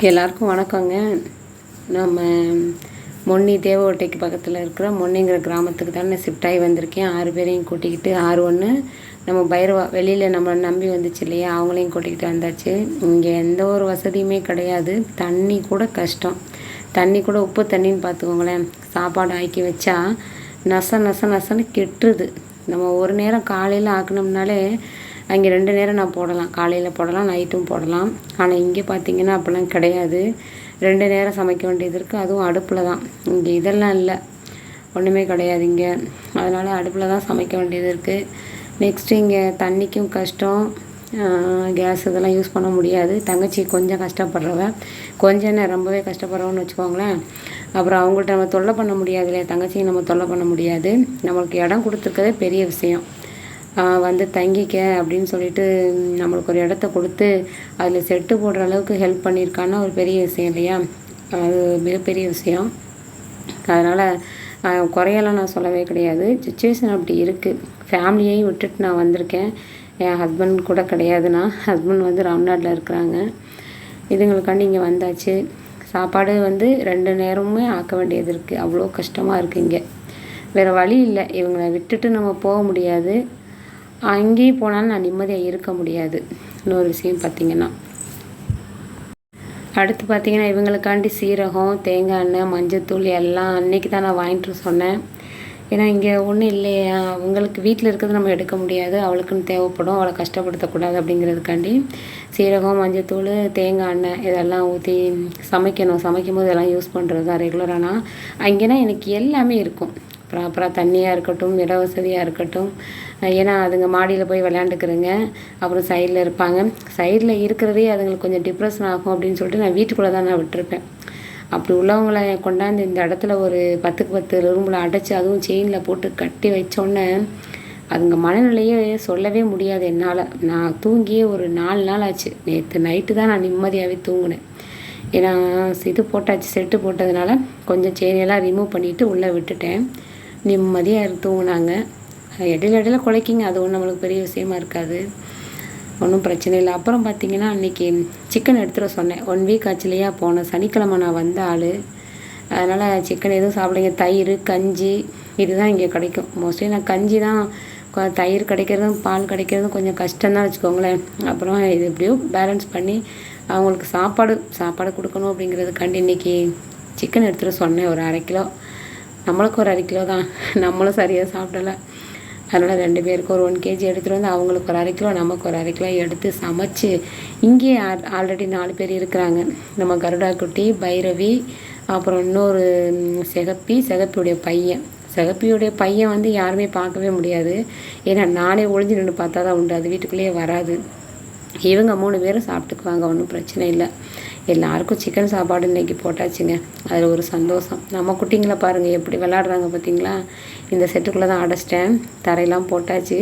எல்லாருக்கும் வணக்கங்க. நம்ம மொன்னி தேவகோட்டைக்கு பக்கத்தில் இருக்கிற மொன்னிங்கிற கிராமத்துக்கு தானே ஷிஃப்ட் ஆகி வந்திருக்கேன். 6 பேரையும் கூட்டிக்கிட்டு 6 நம்ம பைரவா வெளியில் நம்மளை நம்பி வந்துச்சு இல்லையா, அவங்களையும் கூட்டிக்கிட்டு வந்தாச்சு. இங்கே எந்த ஒரு வசதியுமே கிடையாது. தண்ணி கூட கஷ்டம். தண்ணி கூட உப்பு தண்ணின்னு பார்த்துக்கோங்களேன். சாப்பாடு ஆக்கி வச்சா நசன்னு கெட்டுருது. நம்ம ஒரு நேரம் காலையில் ஆக்கணும்னாலே அங்கே 2 நேரம் நான் போடலாம். காலையில் போடலாம், நைட்டும் போடலாம். ஆனால் இங்கே பார்த்திங்கன்னா அப்படிலாம் கிடையாது. 2 நேரம் சமைக்க வேண்டியது இருக்குது. அதுவும் அடுப்பில் தான். இங்கே இதெல்லாம் இல்லை, ஒன்றுமே கிடையாது இங்கே. அதனால் அடுப்பில் தான் சமைக்க வேண்டியது இருக்குது. நெக்ஸ்ட்டு இங்கே தண்ணிக்கும் கஷ்டம். கேஸ் இதெல்லாம் யூஸ் பண்ண முடியாது. தங்கச்சி கொஞ்சம் கஷ்டப்படுறவ, கொஞ்சம் ரொம்பவே கஷ்டப்படுறவன்னு வச்சுக்கோங்களேன். அப்புறம் அவங்கள்ட்ட நம்ம தொல்லை பண்ண முடியாது இல்லையா, தங்கச்சியை நம்ம தொல்லை பண்ண முடியாது. நம்மளுக்கு இடம் கொடுத்துருக்கதே பெரிய விஷயம். வந்து தங்கிக்க அப்படின்னு சொல்லிட்டு நம்மளுக்கு ஒரு இடத்த கொடுத்து அதில் செட்டு போடுற அளவுக்கு ஹெல்ப் பண்ணியிருக்கான்னா ஒரு பெரிய விஷயம் இல்லையா, அது மிகப்பெரிய விஷயம். அதனால் குறையெல்லாம் நான் சொல்லவே கிடையாது. சுச்சுவேஷன் அப்படி இருக்குது. ஃபேமிலியையும் விட்டுட்டு நான் வந்திருக்கேன். என் ஹஸ்பண்ட் கூட கிடையாதுண்ணா. ஹஸ்பண்ட் வந்து ராம்நாட்டில் இருக்கிறாங்க. இதுங்களுக்காண்டி இங்கே வந்தாச்சு. சாப்பாடு வந்து 2 நேரமுமே ஆக்க வேண்டியது இருக்குது. அவ்வளோ கஷ்டமாக இருக்குது இங்கே. வேறு வழி இல்லை. இவங்களை விட்டுட்டு நம்ம போக முடியாது. அங்கேயும் போனாலும் நான் நிம்மதியாக இருக்க முடியாது. இன்னொரு விஷயம் பார்த்திங்கன்னா, அடுத்து பார்த்திங்கன்னா இவங்களுக்காண்டி சீரகம், தேங்காய் எண்ணெய், மஞ்சத்தூள் எல்லாம் அன்றைக்கி தான் நான் வாங்கிட்டு சொன்னேன். ஏன்னா இங்கே ஒன்றும் இல்லையா, அவங்களுக்கு வீட்டில் இருக்கிறது நம்ம எடுக்க முடியாது. அவளுக்குன்னு தேவைப்படும், அவளை கஷ்டப்படுத்தக்கூடாது அப்படிங்கிறதுக்காண்டி சீரகம், மஞ்சத்தூள், தேங்காய் எண்ணெய் இதெல்லாம் ஊற்றி சமைக்கும் போது இதெல்லாம் யூஸ் பண்ணுறது தான் ரெகுலரானா. அங்கேனா எனக்கு எல்லாமே இருக்கும். ப்ராப்பராக தண்ணியாக இருக்கட்டும், இட வசதியாக இருக்கட்டும். ஏன்னா அதுங்க மாடியில் போய் விளையாண்டுக்கிறேங்க. அப்புறம் சைடில் இருப்பாங்க. சைடில் இருக்கிறதே அதுங்களுக்கு கொஞ்சம் டிப்ரெஷன் ஆகும் அப்படின்னு சொல்லிட்டு நான் வீட்டுக்குள்ளே தான் நான் விட்டுருப்பேன். அப்படி உள்ளவங்கள கொண்டாந்து இந்த இடத்துல ஒரு 10க்கு 10 ரூமில் அடைச்சி, அதுவும் செயினில் போட்டு கட்டி வச்சோன்னே அதுங்க மனநிலையே சொல்லவே முடியாது என்னால். நான் தூங்கியே ஒரு 4 நாள் ஆச்சு. நேற்று நைட்டு தான் நான் நிம்மதியாகவே தூங்கினேன். ஏன்னா இது போட்டாச்சு, செட்டு போட்டதுனால கொஞ்சம் செயினெல்லாம் ரிமூவ் பண்ணிவிட்டு உள்ளே விட்டுட்டேன். நிம்மதியாக தூங்கினாங்க. இடையில குலைக்கிங்க, அது ஒன்றும் நம்மளுக்கு பெரிய விஷயமா இருக்காது, ஒன்றும் பிரச்சனை இல்லை. அப்புறம் பார்த்திங்கன்னா அன்றைக்கி சிக்கன் எடுத்துகிட்டு சொன்னேன். 1 வீக் ஆச்சுலையா, போன சனிக்கிழமை நான் வந்த ஆள். அதனால் சிக்கன் எதுவும் சாப்பிடுங்க. தயிர், கஞ்சி இதுதான் இங்கே கிடைக்கும். மோஸ்ட்லி நான் கஞ்சி தான், தயிர் கிடைக்கிறதும் பால் கிடைக்கிறதும் கொஞ்சம் கஷ்டம்தான் வச்சுக்கோங்களேன். அப்புறம் இது எப்படியோ பேலன்ஸ் பண்ணி அவங்களுக்கு சாப்பாடு கொடுக்கணும் அப்படிங்கிறதுக்காண்டி இன்றைக்கி சிக்கன் எடுத்துகிட்டு சொன்னேன். ஒரு 1/2 கிலோ. நம்மளுக்கு ஒரு 1/2 கிலோ தான், நம்மளும் சரியாக சாப்பிடலை. அதனால் 2 பேருக்கு ஒரு 1 kg எடுத்துகிட்டு வந்து அவங்களுக்கு ஒரு 1/2 கிலோ, நமக்கு ஒரு 1/2 கிலோ எடுத்து சமைச்சு, இங்கேயே ஆல்ரெடி 4 பேர் இருக்கிறாங்க. நம்ம கருடா குட்டி, பைரவி, அப்புறம் இன்னொரு சிகப்பியுடைய பையன். சிகப்பியுடைய பையன் வந்து யாருமே பார்க்கவே முடியாது. ஏன்னா நானே ஒளிஞ்சு நின்று பார்த்தா தான் உண்டு, அது வீட்டுக்குள்ளேயே வராது. இவங்க 3 பேரும் சாப்பிட்டுக்குவாங்க, ஒன்றும் பிரச்சனை இல்லை. எல்லாருக்கும் சிக்கன் சாப்பாடு இன்றைக்கி போட்டாச்சுங்க. அதில் ஒரு சந்தோஷம். நம்ம குட்டிங்களை பாருங்கள் எப்படி விளாட்றாங்க பார்த்தீங்களா. இந்த செட்டுக்குள்ளே தான் அடைச்சிட்டேன். தரையெல்லாம் போட்டாச்சு.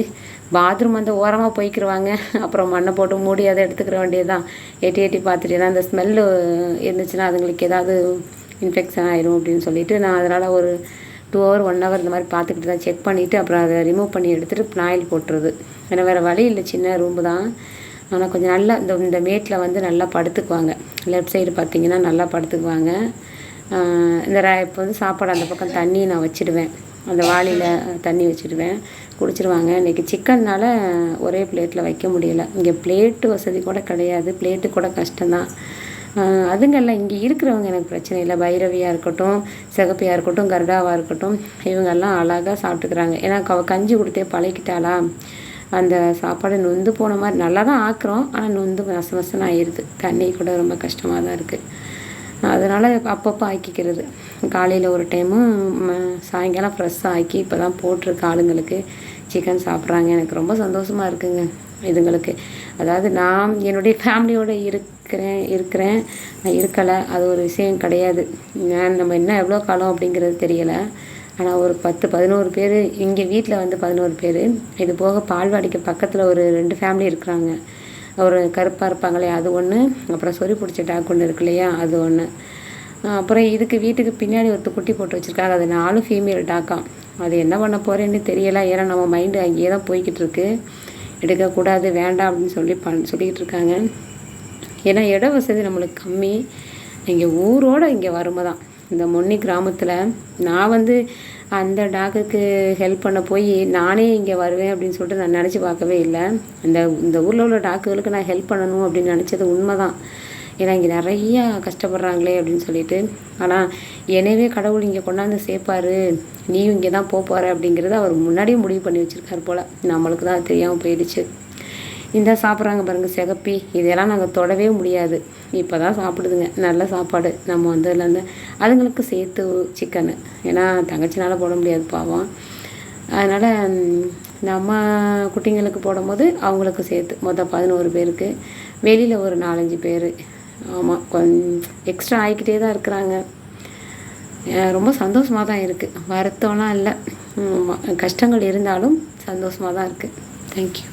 பாத்ரூம் அந்த ஓரமாக போய்க்கிருவாங்க. அப்புறம் மண்ணை போட்டு மூடி அதை எடுத்துக்கிற வேண்டியது தான். எட்டி பார்த்துட்டு, ஏன்னா அந்த ஸ்மெல்லு இருந்துச்சுன்னா அதுங்களுக்கு ஏதாவது இன்ஃபெக்ஷன் ஆயிரும் அப்படின்னு சொல்லிட்டு நான் அதனால் ஒரு 2 hour 1 hour இந்த மாதிரி பார்த்துக்கிட்டு தான் செக் பண்ணிவிட்டு அப்புறம் அதை ரிமூவ் பண்ணி எடுத்துகிட்டு நாயில் போட்டுருது. ஏன்னா வேறு வழி இல்லை, சின்ன ரூம்பு தான். ஆனால் கொஞ்சம் நல்லா இந்த மேட்டில் வந்து நல்லா படுத்துக்குவாங்க. லெஃப்ட் சைடு பார்த்திங்கன்னா நல்லா படுத்துக்குவாங்க. இப்போ வந்து சாப்பாடு அந்த பக்கம் தண்ணி நான் வச்சுடுவேன். அந்த வாளியில் தண்ணி வச்சுடுவேன், குடிச்சிடுவாங்க. இன்றைக்கி சிக்கன்னால் ஒரே பிளேட்டில் வைக்க முடியலை. இங்கே பிளேட்டு வசதி கூட கிடையாது. பிளேட்டு கூட கஷ்டம்தான். அதுங்கெல்லாம் இங்கே இருக்கிறவங்க எனக்கு பிரச்சனை இல்லை. பைரவியாக இருக்கட்டும், சிகப்பியாக இருக்கட்டும், கருடாவாக இருக்கட்டும், இவங்கெல்லாம் அழகாக சாப்பிட்டுக்கிறாங்க. ஏன்னா கஞ்சி கொடுத்தே பழகிட்டாளா, அந்த சாப்பாடு நொந்து போன மாதிரி நல்லா தான் ஆக்குறோம், ஆனால் நொந்து நசன்னு ஆயிடுது. தண்ணி கூட ரொம்ப கஷ்டமாக தான் இருக்குது. அதனால் அப்பப்போ ஆக்கிக்கிறது. காலையில் ஒரு டைமும் சாயங்காலம் ஃப்ரெஷ்ஷாக ஆக்கி இப்போ தான் போட்டிருக்கு ஆளுங்களுக்கு. சிக்கன் சாப்பிட்றாங்க. எனக்கு ரொம்ப சந்தோஷமாக இருக்குங்க இதுங்களுக்கு. அதாவது நான் என்னுடைய ஃபேமிலியோடு இருக்கிறேன் நான் இருக்கலை, அது ஒரு விஷயம் கிடையாது. நம்ம என்ன எவ்வளோ காலம் அப்படிங்கிறது தெரியலை. ஆனால் ஒரு 10-11 பேர் இங்கே வீட்டில் வந்து 11 பேர். இது போக பால்வாடிக்கு பக்கத்தில் ஒரு 2 ஃபேமிலி இருக்கிறாங்க. ஒரு கருப்பாக இருப்பாங்களே அது ஒன்று, அப்புறம் சொறி பிடிச்ச டாக் ஒன்று இருக்கு இல்லையா, அது ஒன்று. அப்புறம் இதுக்கு வீட்டுக்கு பின்னாடி ஒருத்தர் குட்டி போட்டு வச்சுருக்காங்க. அது 4 ஃபீமேல் டாக்காம். அது என்ன பண்ண போகிறேன்னு தெரியலை. ஏன்னா நம்ம மைண்டு அங்கேயே தான் போய்கிட்டு இருக்கு. எடுக்கக்கூடாது, வேண்டாம் அப்படின்னு சொல்லிக்கிட்டு இருக்காங்க. ஏன்னா இட வசதி நம்மளுக்கு கம்மி. இங்கே ஊரோடு இங்கே வறுமை தான். இந்த மொன்னி கிராமத்தில் நான் அந்த டாக்குக்கு ஹெல்ப் பண்ண போய் நானே இங்கே வருவேன் அப்படின்னு சொல்லிட்டு நான் நினச்சி பார்க்கவே இல்லை. இந்த ஊரில் உள்ள டாக்குகளுக்கு நான் ஹெல்ப் பண்ணணும் அப்படின்னு நினச்சது உண்மை தான். ஏன்னா இங்கே நிறையா கஷ்டப்படுறாங்களே அப்படின்னு சொல்லிட்டு. ஆனால் எனவே கடவுள் இங்கே கொண்டாந்து சேர்ப்பார், நீயும் இங்கே தான் போகிற அப்படிங்கிறத அவர் முன்னாடியே முடிவு பண்ணி வச்சுருக்காரு போல். நம்மளுக்கு தான் தெரியாமல் போயிடுச்சு. இந்த சாப்பிட்றாங்க பாருங்கள் சிகப்பி, இதெல்லாம் நாங்கள் தொடவே முடியாது. இப்போ தான் சாப்பிடுதுங்க நல்ல சாப்பாடு. நம்ம அதுலேருந்து அதுங்களுக்கு சேர்த்து சிக்கனு, ஏன்னா தங்கச்சினால் போட முடியாது பாவம். அதனால் நம்ம குட்டிங்களுக்கு போடும்போது அவங்களுக்கு சேர்த்து மொத்தம் 11 பேருக்கு, வெளியில் ஒரு 4-5 பேர். ஆமாம், கொஞ்சம் எக்ஸ்ட்ரா ஆகிக்கிட்டே தான் இருக்கிறாங்க. ரொம்ப சந்தோஷமாக தான் இருக்குது, வருத்தம்லாம் இல்லை. கஷ்டங்கள் இருந்தாலும் சந்தோஷமாக தான் இருக்குது. தேங்க்யூ.